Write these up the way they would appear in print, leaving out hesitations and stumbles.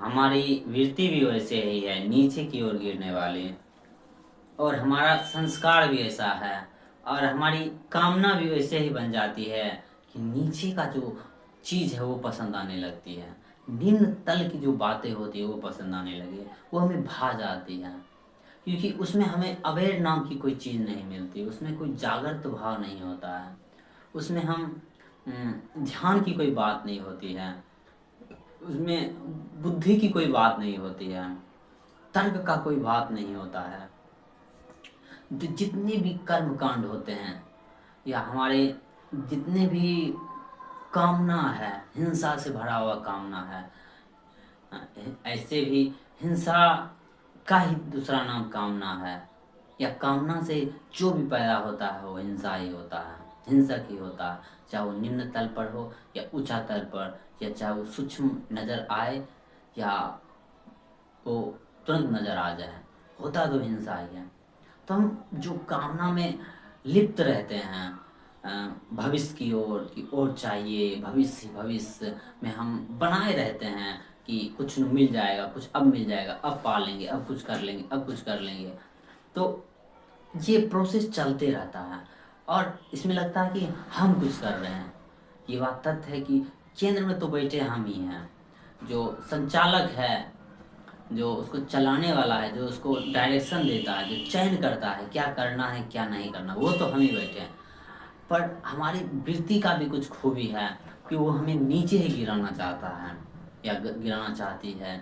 हमारी वृत्ति भी वैसे ही है, नीचे की ओर गिरने वाली। और हमारा संस्कार भी ऐसा है, और हमारी कामना भी वैसे ही बन जाती है कि नीचे का जो चीज़ है वो पसंद आने लगती है। निम्न तल की जो बातें होती है वो पसंद आने लगी, वो हमें भा जाती है। क्योंकि उसमें हमें अवेयर नाम की कोई चीज़ नहीं मिलती, उसमें कोई जागृत भाव नहीं होता है, उसमें हम ध्यान की कोई बात नहीं होती है, उसमें बुद्धि की कोई बात नहीं होती है, तर्क का कोई बात नहीं होता है। जितने भी कर्म कांड होते हैं या हमारे जितने भी कामना है, हिंसा से भरा हुआ कामना है, ऐसे भी हिंसा का ही दूसरा नाम कामना है, या कामना से जो भी पैदा होता है वो हिंसा ही होता है, हिंसक ही होता है। चाहे वो निम्न तल पर हो या ऊंचा तल पर, या चाहे वो सूक्ष्म नज़र आए या वो तुरंत नज़र आ जाए, होता तो हिंसा ही है। तो हम जो कामना में लिप्त रहते हैं, भविष्य की ओर की ओर चाहिए, भविष्य भविष्य में हम बनाए रहते हैं कि कुछ न मिल जाएगा, कुछ अब मिल जाएगा, अब पा लेंगे, अब कुछ कर लेंगे, अब कुछ कर लेंगे। तो ये प्रोसेस चलते रहता है और इसमें लगता है कि हम कुछ कर रहे हैं। ये बात तथ्य है कि केंद्र में तो बैठे हम ही हैं, जो संचालक है, जो उसको चलाने वाला है, जो उसको डायरेक्शन देता है, जो चयन करता है क्या करना है क्या नहीं करना, वो तो हम ही बैठे हैं। पर हमारी वृत्ति का भी कुछ खूबी है कि वो हमें नीचे ही गिराना चाहता है या गिराना चाहती है।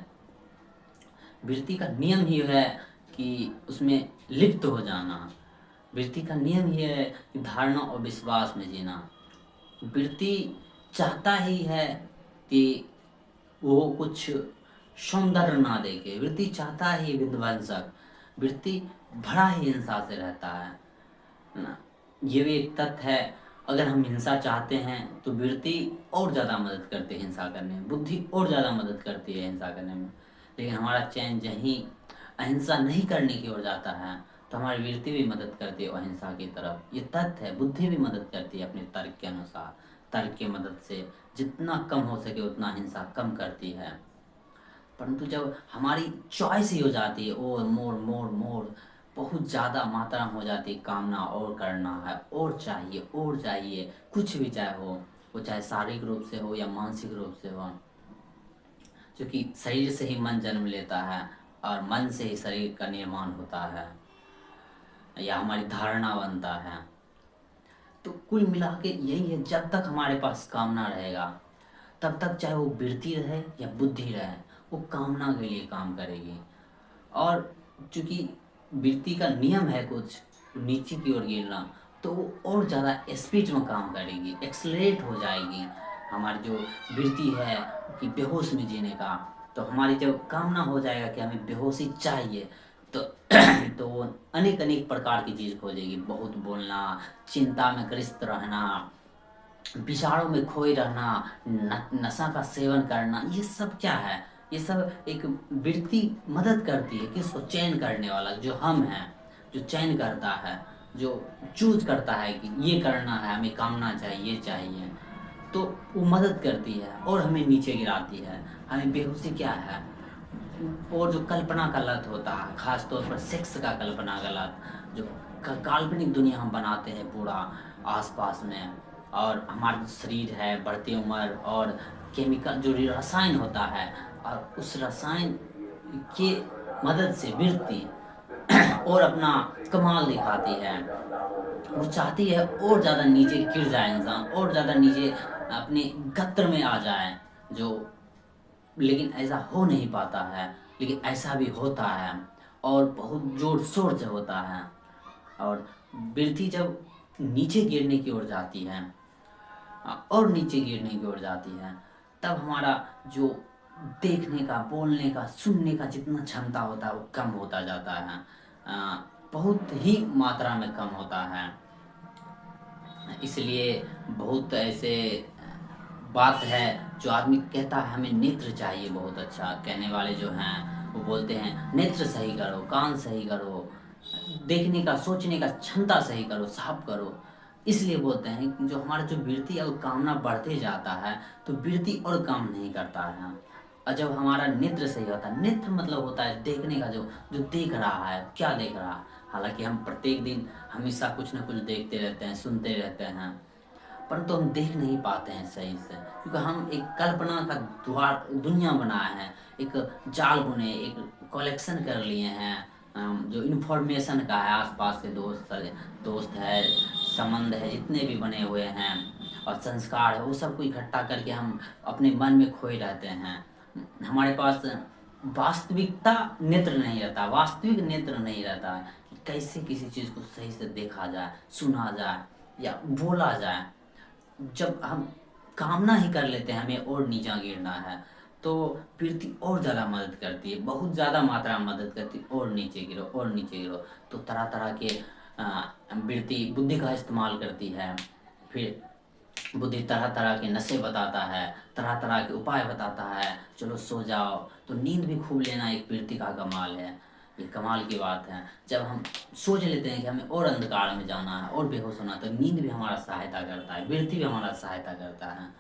वृत्ति का नियम ही है कि उसमें लिप्त हो जाना। वृत्ति का नियम ही है कि धारणा और विश्वास में जीना। वृत्ति चाहता ही है कि वो कुछ सौंदर्य ना देखे, वृत्ति चाहता ही विध्वंसक, वृत्ति भरा ही हिंसा से रहता है ना। ये भी एक तथ्य है। अगर हम हिंसा चाहते हैं तो वृत्ति और ज़्यादा मदद करती है हिंसा करने में, बुद्धि और ज़्यादा मदद करती है हिंसा करने में। लेकिन हमारा चयन जहीं अहिंसा नहीं करने की ओर जाता है तो हमारी वृत्ति भी मदद करती है अहिंसा की तरफ। ये तथ्य है। बुद्धि भी मदद करती है अपने तर्क के अनुसार, तर्क की मदद से जितना कम हो सके उतना हिंसा कम करती है। परंतु जब हमारी चॉइस ही हो जाती है, और मोर मोर मोर, बहुत ज़्यादा मात्रा में हो जाती है कामना, और करना है, और चाहिए, कुछ भी चाहे हो, वो चाहे शारीरिक रूप से हो या मानसिक रूप से हो। क्योंकि शरीर से ही मन जन्म लेता है और मन से ही शरीर का निर्माण होता है या हमारी धारणा बनता है। तो कुल मिला के यही है, जब तक हमारे पास कामना रहेगा तब तक चाहे वो वृत्ति रहे या बुद्धि रहे, वो कामना के लिए काम करेगी। और चूंकि वृत्ति का नियम है कुछ नीचे की ओर गिरना, तो वो और ज़्यादा स्पीड में काम करेगी, एक्सलरेट हो जाएगी। हमारी जो वृत्ति है कि बेहोश में जीने का, तो हमारी जब कामना हो जाएगा कि हमें बेहोशी चाहिए, तो तो वो अनेक अनेक प्रकार की चीज़ खोजेगी। बहुत बोलना, चिंता में ग्रस्त रहना, विचारों में खोए रहना, नशा का सेवन करना, ये सब क्या है? ये सब एक वृत्ति मदद करती है किसको? चयन करने वाला जो हम हैं, जो चयन करता है, जो चूज करता है कि ये करना है, हमें कामना चाहिए चाहिए, तो वो मदद करती है और हमें नीचे गिराती है। हमें बेहोशी क्या है? और जो कल्पना का लत होता है, खास तौर पर सेक्स का कल्पना का लत, जो काल्पनिक दुनिया हम बनाते हैं पूरा आसपास में, और हमारा जो शरीर है, बढ़ती उम्र और केमिकल जो रसायन होता है, और उस रसायन के मदद से वृत्ति और अपना कमाल दिखाती है। वो चाहती है और ज़्यादा नीचे गिर जाए इंसान, और ज़्यादा नीचे अपने गत्र में आ जाए, जो लेकिन ऐसा हो नहीं पाता है। लेकिन ऐसा भी होता है और बहुत जोर शोर से होता है। और वृद्धि जब नीचे गिरने की ओर जाती है और नीचे गिरने की ओर जाती है, तब हमारा जो देखने का, बोलने का, सुनने का जितना क्षमता होता है वो कम होता जाता है, बहुत ही मात्रा में कम होता है। इसलिए बहुत ऐसे बात है जो आदमी कहता है हमें नेत्र चाहिए, बहुत अच्छा कहने वाले जो हैं वो बोलते हैं नेत्र सही करो, कान सही करो, देखने का, सोचने का क्षमता सही करो, साफ करो। इसलिए बोलते हैं कि जो हमारा जो वृत्ति और कामना बढ़ते जाता है तो वृत्ति और काम नहीं करता है। और जब हमारा नेत्र सही होता है, नेत्र मतलब होता है देखने का, जो जो देख रहा है, क्या देख रहा है। हालांकि हम प्रत्येक दिन हमेशा कुछ ना कुछ देखते रहते हैं, सुनते रहते हैं, परंतु हम देख नहीं पाते हैं सही से, क्योंकि हम एक कल्पना का द्वार दुनिया बनाए हैं, एक जाल बुने, एक कलेक्शन कर लिए हैं। जो इन्फॉर्मेशन का है, आसपास के दोस्त है, संबंध है, जितने भी बने हुए हैं और संस्कार है, वो सब को इकट्ठा करके हम अपने मन में खोए रहते हैं। हमारे पास वास्तविकता नेत्र नहीं रहता, वास्तविक नेत्र नहीं रहता है कि कैसे किसी चीज़ को सही से देखा जाए, सुना जाए या बोला जाए। जब हम कामना ही कर लेते हैं हमें और नीचा गिरना है, तो पृथ्वी और ज़्यादा मदद करती है, बहुत ज़्यादा मात्रा में मदद करती है, और नीचे गिरो और नीचे गिरो। तो तरह तरह के वृत्ति बुद्धि का इस्तेमाल करती है। फिर बुद्धि तरह तरह के नशे बताता है, तरह तरह के उपाय बताता है, चलो सो जाओ। तो नींद भी खूब लेना एक वृत्ति का कमाल है, ये कमाल की बात है। जब हम सोच लेते हैं कि हमें और अंधकार में जाना है और बेहोश होना, तो नींद भी हमारा सहायता करता है, वृत्ति भी हमारा सहायता करता है।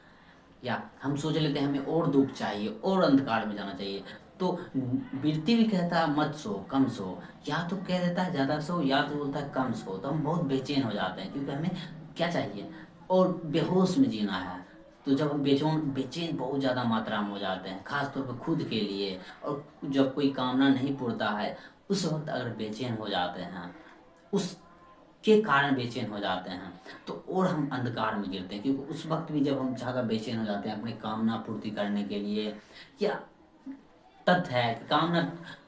या हम सोच लेते हैं हमें और दुख चाहिए और अंधकार में जाना चाहिए, तो वृत्ति भी कहता है मत सो, कम सो, या तो कह देता है ज़्यादा सो, या तो बोलता है कम सो। तो हम बहुत बेचैन हो जाते हैं, क्योंकि हमें क्या चाहिए, और बेहोश में जीना है। तो जब हम बेचैन बहुत ज़्यादा मात्रा में हो जाते हैं, खास तौर पर खुद के लिए, और जब कोई कामना नहीं पूरता है, उस वक्त अगर बेचैन हो जाते हैं, उस के कारण बेचैन हो जाते हैं, तो और हम अंधकार में गिरते हैं। क्योंकि उस वक्त भी जब हम ज़्यादा बेचैन हो जाते हैं अपनी कामना पूर्ति करने के लिए, या तथ्य है कि कामना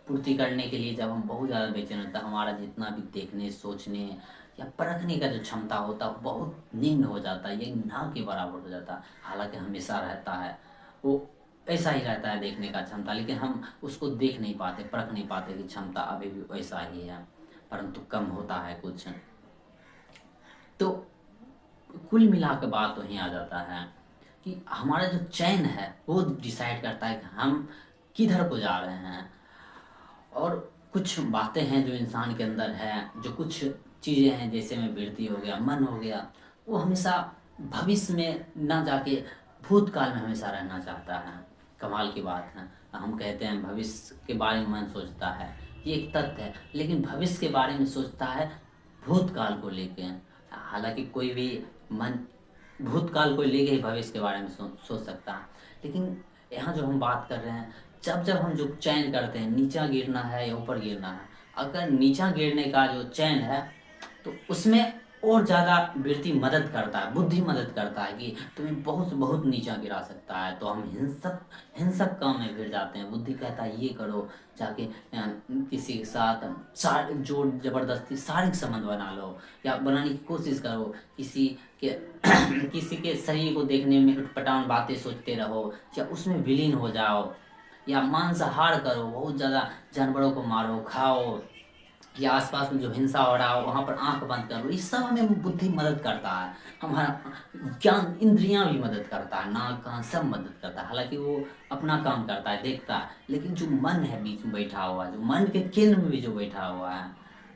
पूर्ति करने के लिए जब हम बहुत ज़्यादा बेचैन होता है, हमारा जितना भी देखने, सोचने या परखने का जो क्षमता होता है बहुत निम्न हो जाता है, ये ना के बराबर हो जाता है। हालांकि हमेशा रहता है वो, ऐसा ही रहता है देखने का क्षमता, लेकिन हम उसको देख नहीं पाते, परख नहीं पाते कि क्षमता अभी भी वैसा ही है, परंतु कम होता है कुछ। तो कुल मिला के बात वहीं आ जाता है कि हमारा जो चयन है वो डिसाइड करता है कि हम किधर को जा रहे हैं। और कुछ बातें हैं जो इंसान के अंदर है, जो कुछ चीज़ें हैं, जैसे में वृत्ति हो गया, मन हो गया, वो हमेशा भविष्य में ना जाके भूतकाल में हमेशा रहना चाहता है। कमाल की बात है, हम कहते हैं भविष्य के बारे में मन सोचता है, ये एक तथ्य है, लेकिन भविष्य के बारे में सोचता है भूतकाल को लेके। हालांकि कोई भी मन भूतकाल को लेके ही भविष्य के बारे में सोच सकता है, लेकिन यहाँ जो हम बात कर रहे हैं, जब हम जो चयन करते हैं नीचा गिरना है या ऊपर गिरना है, अगर नीचा गिरने का जो चयन है, तो उसमें और ज़्यादा वृत्ति मदद करता है, बुद्धि मदद करता है कि तुम्हें बहुत से बहुत नीचा गिरा सकता है। तो हम हिंसक काम में भिड़ जाते हैं। बुद्धि कहता है ये करो, जाके किसी के साथ जोर जबरदस्ती शारीरिक संबंध बना लो, या बनाने की कोशिश करो, किसी के किसी के शरीर को देखने में उटपटांग बातें सोचते रहो, या उसमें विलीन हो जाओ, या मांसाहार करो, बहुत ज़्यादा जानवरों को मारो, खाओ, या आसपास में जो हिंसा हो रहा हो वहाँ पर आंख बंद कर लो। इस सब हमें बुद्धि मदद करता है, हमारा ज्ञान इंद्रियां भी मदद करता है, नाक कान सब मदद करता है। हालांकि वो अपना काम करता है, देखता है, लेकिन जो मन है बीच में बैठा हुआ, जो मन के केंद्र में भी जो बैठा हुआ है,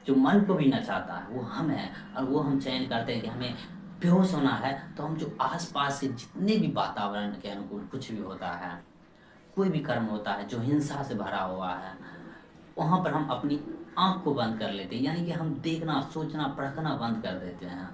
जो मन को भी नचाता है, वो हम है। और वो हम चयन करते हैं कि हमें बेहोश होना है, तो हम जो आसपास के जितने भी वातावरण के अनुकूल कुछ भी होता है, कोई भी कर्म होता है जो हिंसा से भरा हुआ है, वहाँ पर हम अपनी आँख को बंद कर लेते हैं, यानी कि हम देखना, सोचना, परखना बंद कर देते हैं।